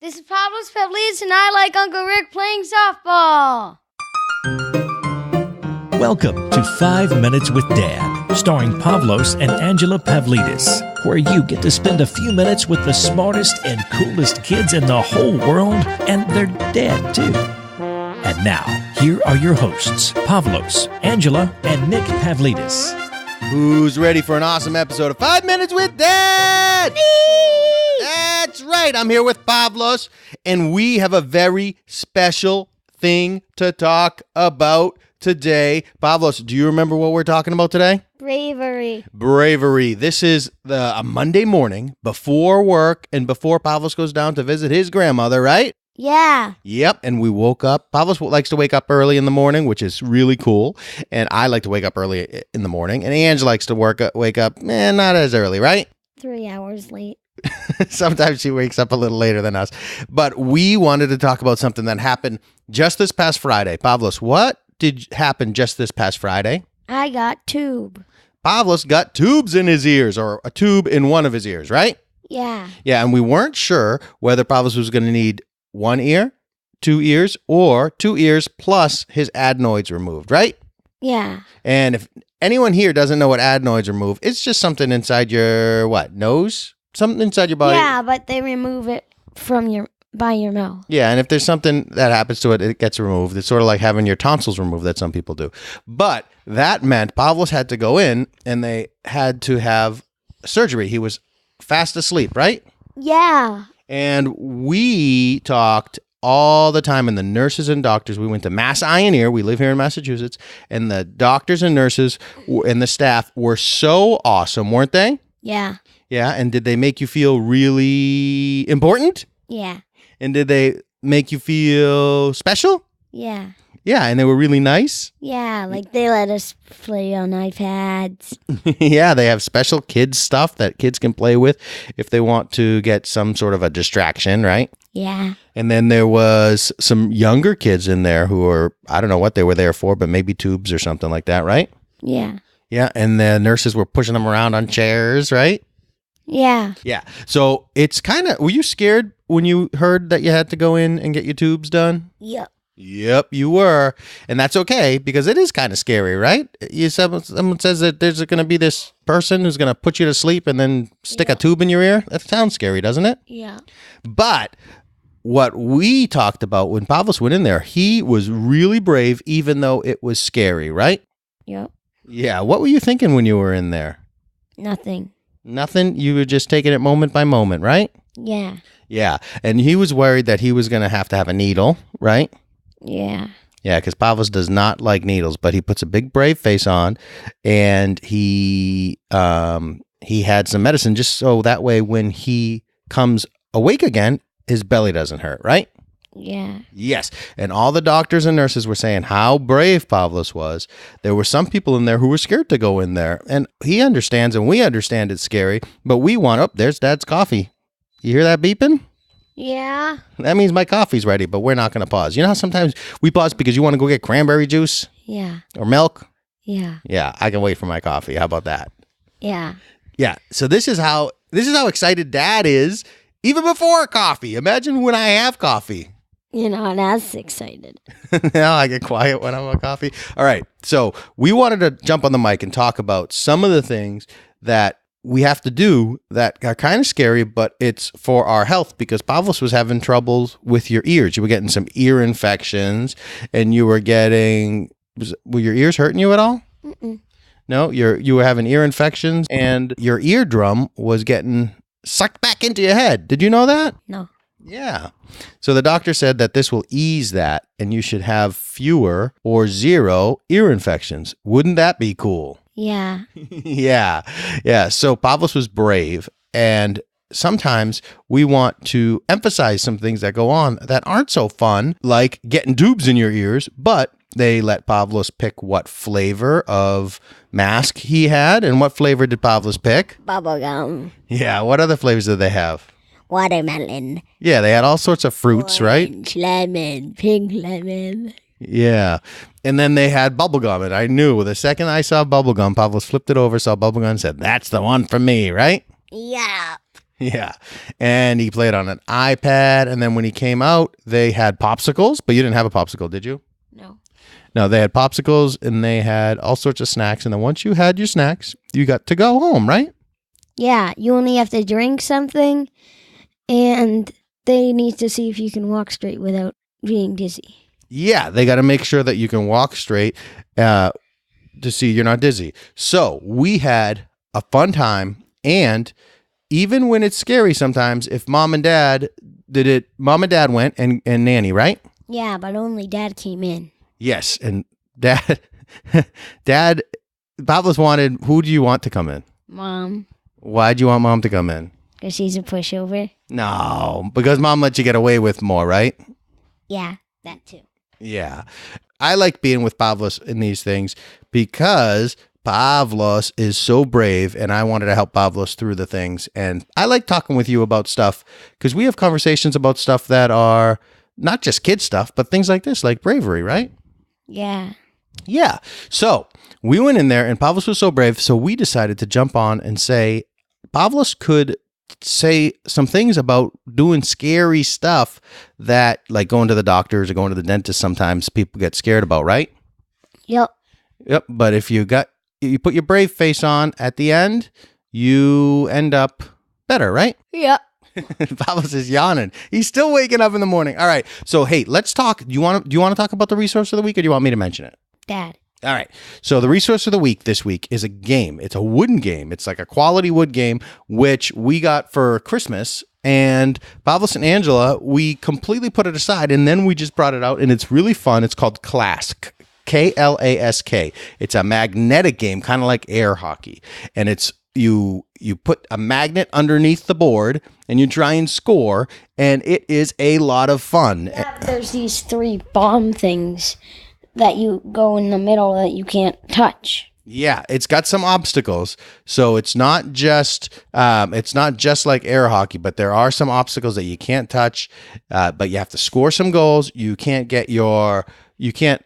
This is Nick Pavlidis, and I like Uncle Rick playing softball. Welcome to 5 Minutes with Dad, starring Pavlos and Angela Pavlidis, where you get to spend a few minutes with the smartest and coolest kids in the whole world, and their dad, too. And now, here are your hosts, Pavlos, Angela, and Nick Pavlidis. Who's ready for an awesome episode of 5 Minutes with Dad? Me! That's right, I'm here with Pavlos, and we have a very special thing to talk about today. Pavlos, do you remember what we're talking about today? Bravery. This is a Monday morning before work and before Pavlos goes down to visit his grandmother, right? Yeah. Yep, and we woke up. Pavlos likes to wake up early in the morning, which is really cool. And I like to wake up early in the morning. And Angela likes to wake up, not as early, right? 3 hours late. Sometimes she wakes up a little later than us. But we wanted to talk about something that happened just this past Friday. Pavlos, what did happen just this past Friday? I got tube. Pavlos got tubes in his ears, or a tube in one of his ears, right? Yeah. Yeah, and we weren't sure whether Pavlos was going to need 1 ear, 2 ears, or 2 ears plus his adenoids removed, right? Yeah. And if anyone here doesn't know what adenoids remove, it's just something inside your, nose? Something inside your body? Yeah, but they remove it by your mouth. Yeah, and if there's something that happens to it, it gets removed. It's sort of like having your tonsils removed that some people do. But that meant Pavlos had to go in, and they had to have surgery. He was fast asleep, right? Yeah. And we talked all the time, and the nurses and doctors, we went to Mass Eye and Ear. We live here in Massachusetts, and the doctors and nurses and the staff were so awesome, weren't they? Yeah. Yeah, and did they make you feel really important? Yeah. And did they make you feel special? Yeah. Yeah, and they were really nice? Yeah, like they let us play on iPads. Yeah, they have special kids stuff that kids can play with if they want to get some sort of a distraction, right? Yeah. And then there was some younger kids in there who were, I don't know what they were there for, but maybe tubes or something like that, right? Yeah. Yeah, and the nurses were pushing them around on chairs, right? Yeah. Yeah. So it's kind of, were you scared when you heard that you had to go in and get your tubes done? Yep. Yep, you were. And that's okay, because it is kind of scary, right? Someone says that there's going to be this person who's going to put you to sleep and then stick a tube in your ear. That sounds scary, doesn't it? Yeah. But what we talked about when Pavlos went in there, he was really brave, even though it was scary, right? Yep. Yeah. What were you thinking when you were in there? Nothing. Nothing? You were just taking it moment by moment, right? Yeah. Yeah. And he was worried that he was going to have a needle, right? Yeah. Yeah, because Pavlos does not like needles, but he puts a big brave face on, and he had some medicine just so that way when he comes awake again, his belly doesn't hurt, right? Yeah. Yes, and all the doctors and nurses were saying how brave Pavlos was. There were some people in there who were scared to go in there, and he understands, and we understand it's scary, but we want, there's Dad's coffee. You hear that beeping? Yeah. That means my coffee's ready, but we're not going to pause. You know how sometimes we pause because you want to go get cranberry juice? Yeah. Or milk? Yeah. Yeah, I can wait for my coffee. How about that? Yeah. Yeah, so this is how excited Dad is even before coffee. Imagine when I have coffee. You're not as excited. Now I get quiet when I'm on coffee. All right, so we wanted to jump on the mic and talk about some of the things that we have to do that are kind of scary, but it's for our health, because Pavlos was having troubles with your ears. You were getting some ear infections, and you were getting, were your ears hurting you at all? Mm-mm. No, you were having ear infections, and your eardrum was getting sucked back into your head. Did you know that? No. Yeah. So the doctor said that this will ease that, and you should have fewer or 0 ear infections. Wouldn't that be cool? Yeah. Yeah. So Pavlos was brave, and sometimes we want to emphasize some things that go on that aren't so fun, like getting tubes in your ears, but they let Pavlos pick what flavor of mask he had. And what flavor did Pavlos pick? Bubblegum. Yeah. What other flavors did they have? Watermelon. Yeah, they had all sorts of fruits, right? Orange lemon. Pink lemon. Yeah. And then they had bubblegum, and I knew the second I saw bubblegum, Pavlos flipped it over, saw bubblegum, and said, "That's the one for me," right? Yeah. Yeah. And he played on an iPad. And then when he came out, they had popsicles, but you didn't have a popsicle, did you? No. No, they had popsicles and they had all sorts of snacks. And then once you had your snacks, you got to go home, right? Yeah, you only have to drink something, and they need to see if you can walk straight without being dizzy. Yeah, they got to make sure that you can walk straight to see you're not dizzy. So we had a fun time. And even when it's scary sometimes, if mom and dad went and nanny, right? Yeah, but only Dad came in. Yes. And dad, Pavlos wanted, who do you want to come in? Mom. Why'd you want mom to come in? Because she's a pushover. No, because mom lets you get away with more, right? Yeah, that too. Yeah. I like being with Pavlos in these things because Pavlos is so brave, and I wanted to help Pavlos through the things. And I like talking with you about stuff because we have conversations about stuff that are not just kid stuff, but things like this, like bravery, right? Yeah. Yeah. So we went in there and Pavlos was so brave. So we decided to jump on and say, Pavlos could say some things about doing scary stuff that, like going to the doctors or going to the dentist, sometimes people get scared about, right? Yep. Yep. But if you put your brave face on at the end, you end up better, right? Yep. Pavlos is yawning. He's still waking up in the morning. All right. So, hey, let's talk. Do you want to talk about the resource of the week, or do you want me to mention it? Dad. All right. So the resource of the week this week is a game. It's a wooden game. It's like a quality wood game, which we got for Christmas. And Pavlos and Angela, we completely put it aside, and then we just brought it out, and it's really fun. It's called Klask. Klask. It's a magnetic game, kind of like air hockey. And it's you put a magnet underneath the board, and you try and score, and it is a lot of fun. Yeah, there's these 3 bomb things that you go in the middle that you can't touch. Yeah, it's got some obstacles. So it's not just like air hockey, but there are some obstacles that you can't touch. But you have to score some goals. You can't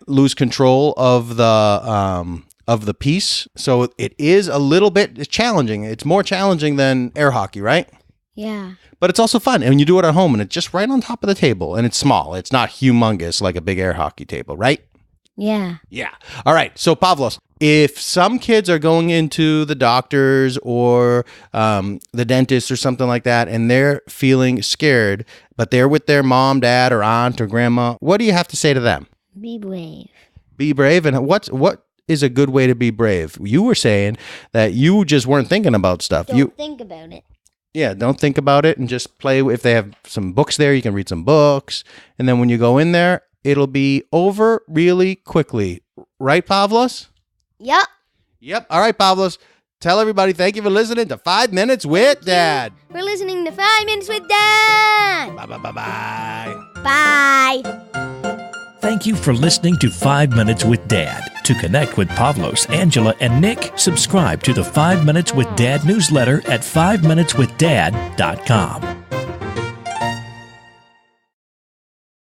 lose control of the piece. So it is a little bit challenging. It's more challenging than air hockey, right? Yeah. But it's also fun. And you do it at home, and it's just right on top of the table, and it's small. It's not humongous like a big air hockey table, right? Yeah. Yeah. All right. So, Pavlos, if some kids are going into the doctors or the dentist or something like that, and they're feeling scared, but they're with their mom, dad, or aunt or grandma, what do you have to say to them? Be brave. Be brave. And what is a good way to be brave? You were saying that you just weren't thinking about stuff. Don't think about it. Yeah, don't think about it and just play. If they have some books there, you can read some books. And then when you go in there, it'll be over really quickly. Right, Pavlos? Yep. Yep. All right, Pavlos. Tell everybody thank you for listening to 5 Minutes with Dad. We're listening to 5 Minutes with Dad. Bye. Bye. Thank you for listening to 5 Minutes with Dad. To connect with Pavlos, Angela, and Nick, subscribe to the 5 Minutes with Dad newsletter at 5minuteswithdad.com.